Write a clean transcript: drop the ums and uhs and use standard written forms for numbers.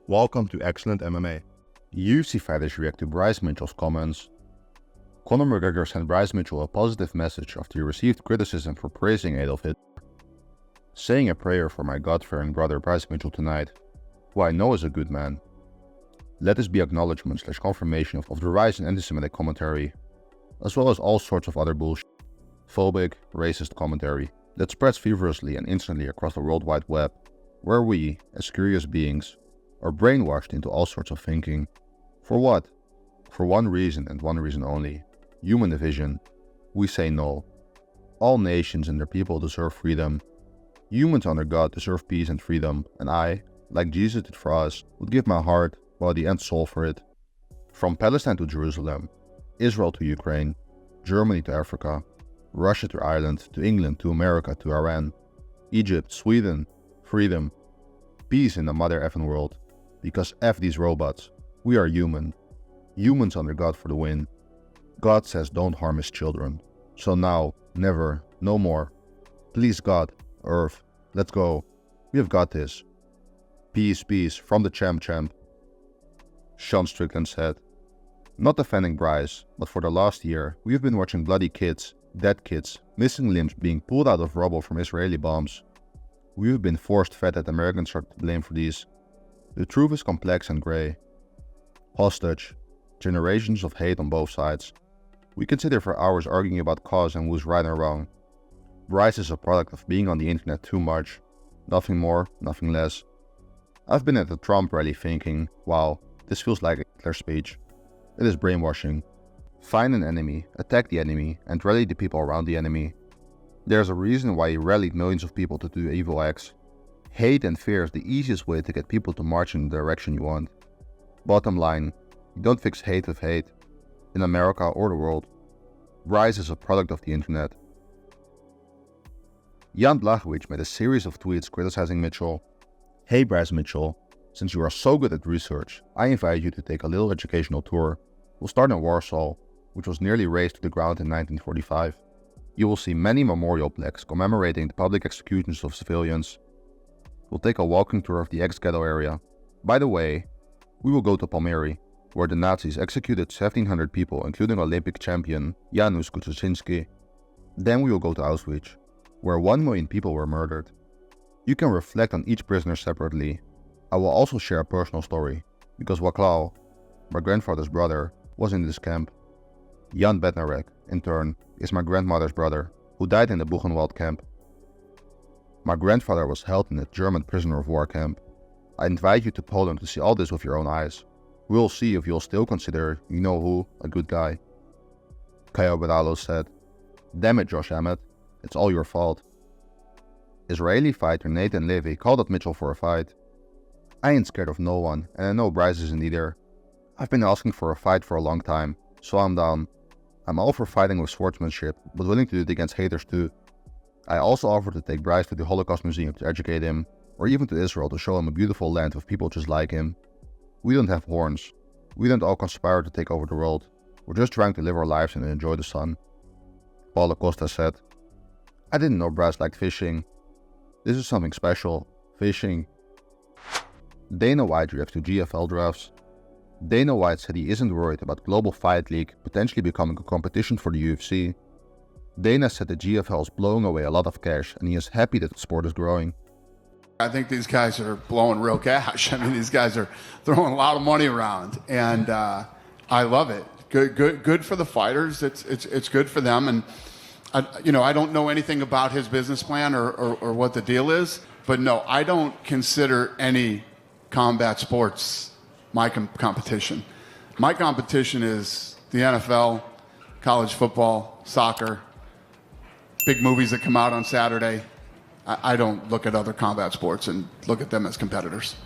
Welcome to Excellent MMA. UFC fighters react to Bryce Mitchell's comments. Conor McGregor sent Bryce Mitchell a positive message after he received criticism for praising Adolf Hitler. Saying a prayer for my God-fearing brother Bryce Mitchell tonight, who I know is a good man. Let this be acknowledgement/confirmation of the rise in anti-Semitic commentary, as well as all sorts of other bullshit, phobic, racist commentary that spreads feverishly and instantly across the World Wide Web, where we, as curious beings, are brainwashed into all sorts of thinking. For what? For one reason and one reason only: human division. We say no. All nations and their people deserve freedom. Humans under God deserve peace and freedom, and I, like Jesus did for us, would give my heart, body and soul for it. From Palestine to Jerusalem, Israel to Ukraine, Germany to Africa, Russia to Ireland, to England, to America, to Iran, Egypt, Sweden, freedom, peace in the mother effing world. Because F these robots, we are human. Humans under God for the win. God says don't harm his children. So now, never, no more. Please God, Earth, let's go. We have got this. Peace, peace, from the champ. Sean Strickland said. Not defending Bryce, but for the last year, we have been watching bloody kids, dead kids, missing limbs being pulled out of rubble from Israeli bombs. We have been force-fed that Americans are to blame for these. The truth is complex and grey. Hostage. Generations of hate on both sides. We can sit here for hours arguing about cause and who's right and wrong. Bryce is a product of being on the internet too much. Nothing more, nothing less. I've been at the Trump rally thinking, wow, this feels like a Hitler speech. It is brainwashing. Find an enemy, attack the enemy, and rally the people around the enemy. There's a reason why he rallied millions of people to do evil acts. Hate and fear is the easiest way to get people to march in the direction you want. Bottom line, you don't fix hate with hate, in America or the world. Bryce is a product of the internet. Jan Blachowicz made a series of tweets criticizing Mitchell. Hey Bryce Mitchell, since you are so good at research, I invite you to take a little educational tour. We'll start in Warsaw, which was nearly razed to the ground in 1945. You will see many memorial plaques commemorating the public executions of civilians. We'll take a walking tour of the ex-ghetto area. By the way, we will go to Palmieri, where the Nazis executed 1,700 people, including Olympic champion Janusz Kuczynski. Then we will go to Auschwitz, where 1 million people were murdered. You can reflect on each prisoner separately. I will also share a personal story, because Wacław, my grandfather's brother, was in this camp. Jan Bednarek, in turn, is my grandmother's brother, who died in the Buchenwald camp. My grandfather was held in a German prisoner of war camp. I invite you to Poland to see all this with your own eyes. We'll see if you'll still consider, you know who, a good guy. Caio Beralo said, damn it Josh Emmett, it's all your fault. Israeli fighter Nathan Levy called out Mitchell for a fight. I ain't scared of no one, and I know Bryce isn't either. I've been asking for a fight for a long time, so I'm down. I'm all for fighting with swordsmanship, but willing to do it against haters too. I also offered to take Bryce to the Holocaust Museum to educate him, or even to Israel to show him a beautiful land with people just like him. We don't have horns. We don't all conspire to take over the world. We're just trying to live our lives and enjoy the sun. Paulo Costa said, I didn't know Bryce liked fishing. This is something special. Fishing. Dana White reacts to GFL drafts. Dana White said he isn't worried about Global Fight League potentially becoming a competition for the UFC. Dana said the GFL is blowing away a lot of cash and he is happy that the sport is growing. I think these guys are blowing real cash. I mean, these guys are throwing a lot of money around, and I love it. Good for the fighters. It's good for them. And I don't know anything about his business plan or what the deal is, but no, I don't consider any combat sports my competition. My competition is the NFL, college football, soccer, big movies that come out on Saturday. I don't look at other combat sports and look at them as competitors.